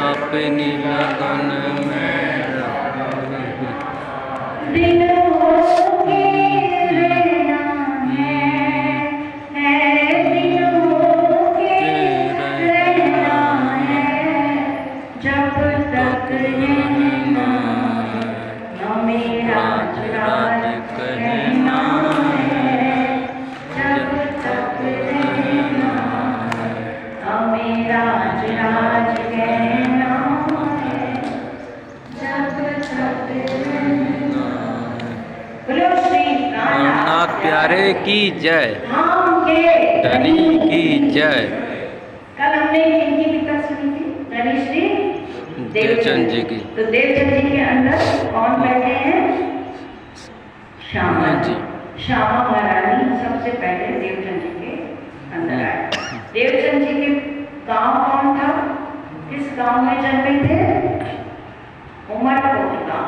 अपनी लगन में दिन हो के रहना है दिन हो के रहना है, जब तक रहना हमें राज राज कहना है, जब तक रहना हमें राज राज कहना है, जब तक रहना। बोलो श्री कान्हा प्यारे की जय, राम के धनी की जय। कल हमने इनकी पिता सुनी थी, धनी श्री देवचंद जी की। तो देवचंद जी के अंदर कौन बैठे हैं? श्यामा जी। श्यामा महारानी सबसे पहले देवचंद जी के अंदर आए। देवचंद जी के गांव कौन था? किस गांव में जन्मे थे? उमरकोट गांव।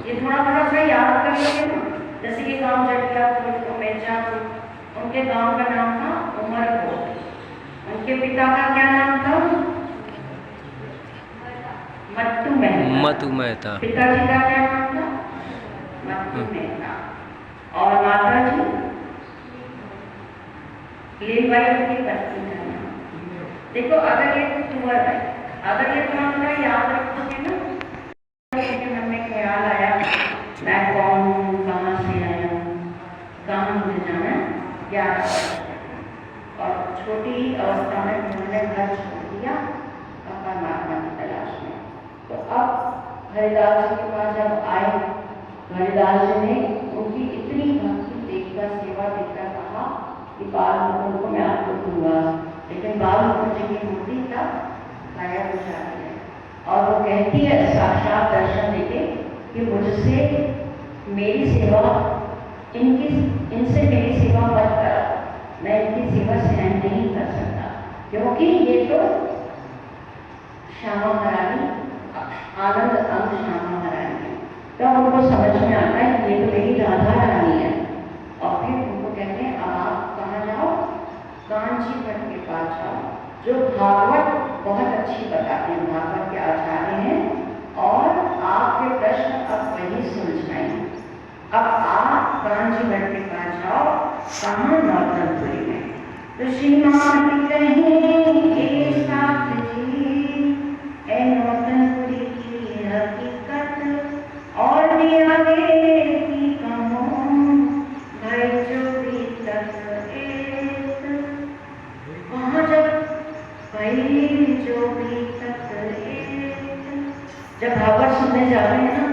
ये थोड़ा थोड़ा सा याद कर लीजिए ना, जैसे कि गांव जटियापुर, मिर्जापुर, उनके गांव का नाम था उमरकोट। उनके पिता का क्या नाम था? मत्तू मेहता। मत्तू मेहता। पिताजी का क्या नाम था? मत्तू मेहता। और माता जी लीलबाई की पत्नी का नाम। देखो अगर ये तुअर है, अगर ये थोड़ा याद रखोगे ना, मेरे मन में ख्याल आया मैं कौन हूँ, कहाँ से आया हूँ, कहाँ मुझे जाना है, क्या। और छोटी ही अवस्था में उन्होंने घर छोड़ दिया और परमात्मा की तलाश में। तो अब हरिदास जी के पास जब आए, हरिदास जी ने उनकी इतनी भक्ति देखकर, सेवा देखकर कहा कि बाल मुकुंद को मैं आपको दूंगा, लेकिन बाल मुकुंद जी की मूर्ति तब गायब हो जाती है और वो कहती है साक्षात दर्शन देके कि मुझसे मेरी सेवा, इनसे मेरी सेवा मत करा, मैं इनकी सेवा सहन नहीं कर सकता, क्योंकि ये तो श्यामा महारानी, आनंद अंग श्यामा महारानी है। तो उनको समझ में आता है ये तो मेरी राधा रानी है। और फिर उनको कहते हैं अब आप कहाँ जाओ? कांची भट्ट के पास जाओ, जो भागवत बहुत अच्छी बताते हैं, भागवत के आचार्य हैं, और आपके प्रश्न अब वही सुलझाएंगे। अब आप कांची भट्ट के पास जाओ, कहाँ? नौतनपुरी में। तो श्रीमान कहेंगे साथ जी ए नौतनपुरी की हकीकत, और भी आगे की कहो भाई जो भी तक एक। वहाँ जब भाई जो भी तक एक, जब भागवत सुनने जाते हैं ना,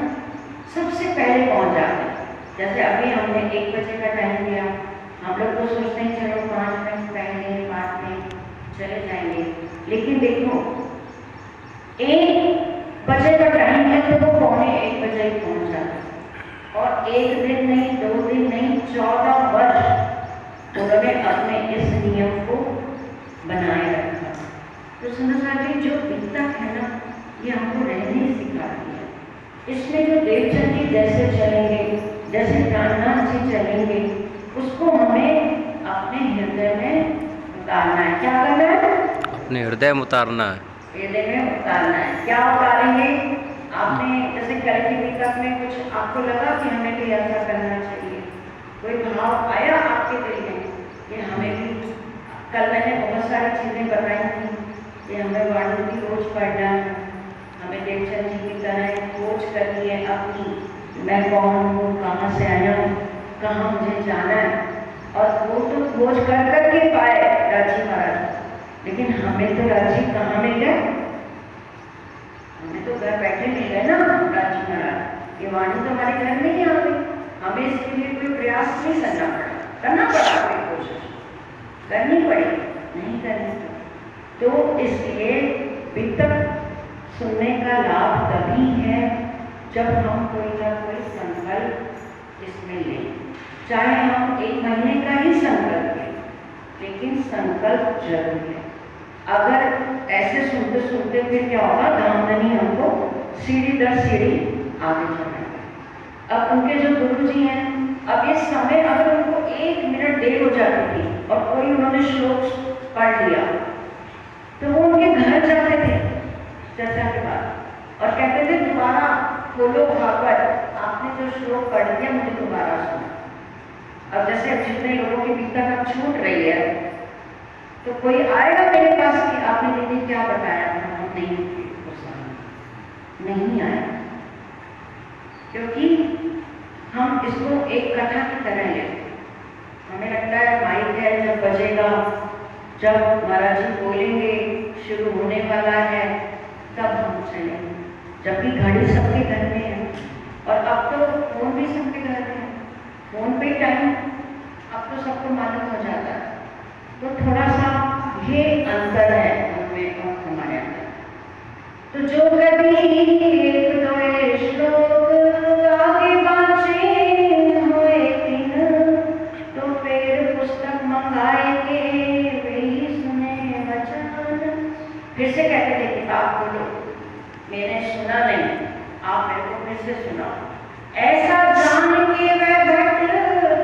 सबसे पहले कौन जाते हैं? जैसे अभी हमने 1 बजे का टाइम दिया, हम लोग तो सोचते हैं चलो 5 मिनट पहले बाद में चले जाएंगे, लेकिन देखो 1 बजे का टाइम है तो वो 1:45 बजे ही पहुंच जाते हैं। और 1 दिन नहीं, 2 दिन नहीं, 14 वर्ष उन्होंने अपने इस नियम को बनाए रखा। तो सुंदर जी जो विद्या है ना, ये हमको रहने सिखाती है। इसमें जो देवचंद जी जैसे चलेंगे, जैसे प्राणनाथ जी चलेंगे, उसको हमें अपने हृदय में उतारना है। क्या करना है? अपने हृदय में उतारना है। हृदय में उतारना है। क्या उतारेंगे? आपने जैसे कल की मीटिंग में कुछ आपको लगा कि हमें भी ऐसा करना चाहिए, कोई भाव आया आपके दिल में कि हमें भी, कल मैंने बहुत सारी चीज़ें बताई थी कि हमें वाणी की खोज पढ़ना है, हमें देवचंद जी की तरह खोज करनी है अपनी, मैं कौन हूँ, कहाँ से आया हूँ, कहाँ मुझे जाना है। और वो तो खोज कर करके पाए राजी महाराज, लेकिन हमें तो राजी कहाँ मिल गए? हमें तो घर बैठे मिल गए ना राजी महाराज, ये वाणी तो हमारे घर में ही आ गई। हमें इसके लिए कोई प्रयास नहीं करना पड़ा कोई कोशिश करनी पड़ी, नहीं करनी पड़ी। तो इसलिए वितक सुनने का लाभ तभी है जब हम कोई ना कोई संकल्प इसमें लें, चाहे हम 1 महीने का ही संकल्प लें, लेकिन संकल्प जरूर है। अगर ऐसे सुनते सुनते फिर क्या होगा, धामधनी हमको सीढ़ी दर सीढ़ी आगे चलना है। अब उनके जो गुरु जी हैं, अब ये समय अगर उनको 1 मिनट देर हो जाती थी और कोई उन्होंने श्लोक पढ़ लिया तो वो उनके घर जाते थे चर्चा के बाद और कहते थे दोबारा खोलो भागवत, आपने जो श्लोक पढ़ दिया मुझे दोबारा सुना। अब जैसे अब जितने लोगों की बीता अब छूट रही है तो कोई आएगा मेरे पास कि आपने दीदी क्या बताया था, हम नहीं आया, क्योंकि हम इसको एक कथा की तरह लेते। हमें लगता है माइक है, जब बजेगा, जब महाराज जी बोलेंगे शुरू होने वाला है तब हम चलेंगे, जबकि घड़ी सबके घर में है और अब तो फोन भी सबके घर में है, फोन पे टाइम अब तो सबको मालूम हो जाता है। तो थोड़ा सा ये अंतर है हमें और हमारे अंदर। तो जो कभी एक दो श्लोक आगे बाँचे हुए दिन, तो फिर पुस्तक मंगाए के वही सुने वचन। फिर से कहते थे किताब खोलो, मैंने सुना नहीं, आप मेरे को फिर से सुनाओ। ऐसा जान के वह भट्ट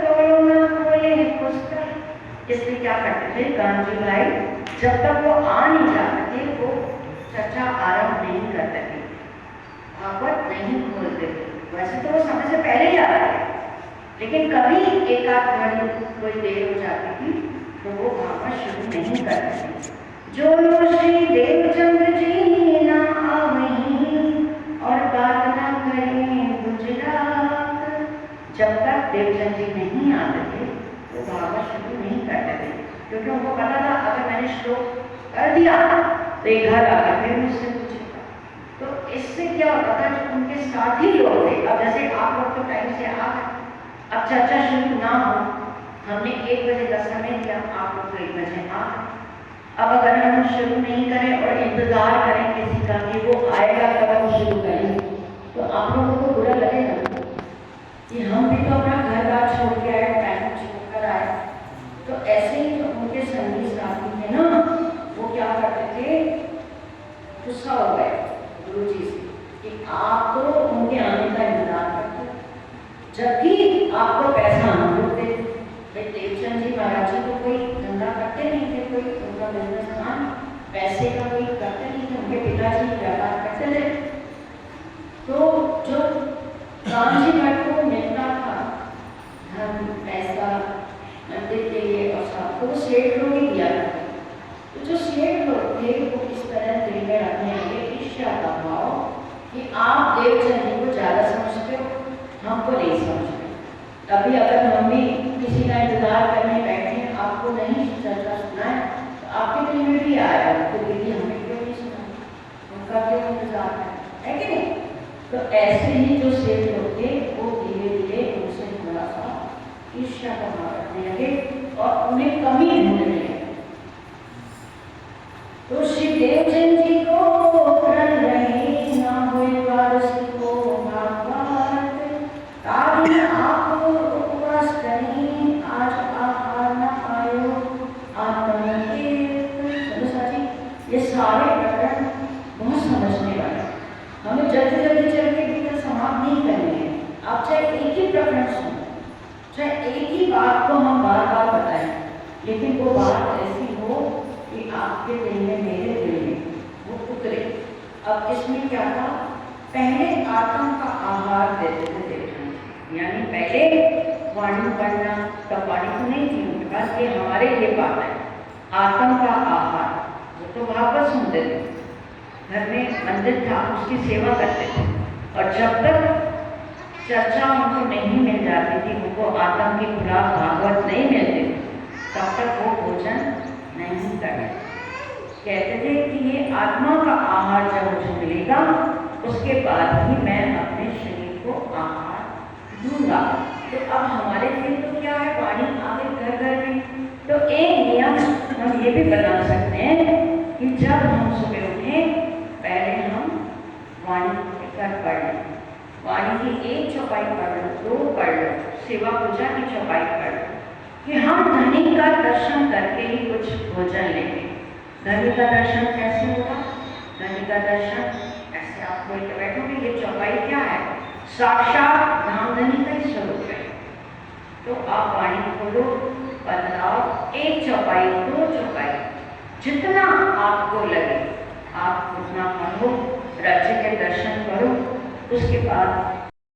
तोड़ो न खोले पुस्तक। इसलिए क्या करते थे गांधी भाई, जब तक वो आ नहीं जाते थे वो चर्चा आरंभ नहीं करते थे, भागवत नहीं खोलते थे। वैसे तो वो समय से पहले ही आ रहे थे, लेकिन कभी एक आध घड़ी कोई देर हो जाती थी तो वो भागवत शुरू नहीं करते थे। जो श्री देवचंद्र जी ना आवहीं और बात ना करें गुजरात, जब तक देवचंद जी नहीं आते थे वो भागवत शुरू नहीं करते थे, क्योंकि उनको पता था अगर मैंने श्लोक कर दिया तो एक घर आकर फिर मुझसे पूछेगा। तो इससे क्या होता था, जो उनके साथी लोग थे, अब जैसे आप लोग तो टाइम से आ गए, अब चर्चा शुरू ना हो, हमने 1 बजे का समय दिया, आप लोग तो 1 बजे आ गए। अब अगर हम शुरू नहीं करें और इंतजार करें किसी का कि वो आएगा तब हम शुरू करेंगे, तो आप लोगों को बुरा लगेगा कि हम भी तो अपना घर बार छोड़ के आए, टाइम छोड़ कर आए। तो ऐसे ही जो उनके संगी साथी थे ना, वो क्या करते थे, गुस्सा हो गए गुरु जी से कि आप तो उनके आने का इंतजार करते, जबकि आपको पैसा हम लोग देते। देवचंद जी महाराज जी को कोई धंधा करते नहीं थे, कोई उनका बिजनेस था, पैसे का कोई करते नहीं थे, उनके पिताजी व्यापार करते थे। तो जो राम जी भट्ट को मिलता था धन पैसा मंदिर के लिए और सबको सेठ लोग ही दिया करते। तो जो सेठ लोग थे वो इस तरह दिल में रखने लगे ईर्ष्या का भाव कि आप देवचंद जी को ज़्यादा समझते हो, हमको नहीं समझते। अभी अगर हम भी किसी का इंतजार करने बैठे हैं, आपको नहीं चर्चा सुना है, तो आपके दिल में भी आया तो दीदी हमें क्यों नहीं सुना, उनका क्यों इंतजार है कि नहीं। तो ऐसे ही जो सेठ लोग थे वो धीरे धीरे उनसे थोड़ा सा ईर्ष्या का भाव रखने लगे और उन्हें कमी होने लगे। तो श्री देवचंद जी को प्रण रहे ना हुए वारस को भागवत, ताकि आप उपवास करें आज आहार न पायो आत्मतीर्थ। चलो साथी, ये सारे प्रकरण बहुत समझने वाले, हमें जल्दी जल्दी चल के भीतर समाप्त नहीं करने हैं। आप चाहे एक ही प्रकरण सुनो, चाहे एक ही बात को हम बार बार बताएं, लेकिन वो बात ऐसी हो कि आपके दिल में मेरे दिल में वो उतरे। अब इसमें क्या था, पहले आत्म का आहार देते थे देवचंद जी, यानी पहले वाणी पढ़ना, तब वाणी तो नहीं थी उनके पास, ये हमारे लिए बात है आत्म का आहार। वो तो भागवत सुनते थे, घर में मंदिर था उसकी सेवा करते थे, और जब तक चर्चा उनको नहीं मिल जाती थी, उनको आत्म की खुराक भागवत नहीं मिलती थी, तब तक वो भोजन नहीं करते। कहते थे कि ये आत्मा का आहार जब मुझे मिलेगा उसके बाद ही मैं अपने शरीर को आहार दूंगा। तो अब हमारे लिए तो क्या है, वाणी आगे घर घर में। तो एक नियम हम ये भी बना सकते हैं कि जब हम सुबह उठें पहले हम वाणी कर पढ़ लें, वाणी की 1 चौपाई पढ़ लो, 2 पढ़ लो, सेवा पूजा की चौपाई पढ़ लो, कि हम धनी का दर्शन करके ही कुछ भोजन लेंगे। धनी का दर्शन कैसे होगा, धनी का दर्शन ऐसे आप खोल के बैठोगे, ये चौपाई क्या है, साक्षात धाम धनी का ही स्वरूप है। तो आप वाणी खोलो बदलाव, 1 चौपाई, 2 चौपाई, जितना आपको लगे आप उतना पढ़ो, राज्य के दर्शन करो, उसके बाद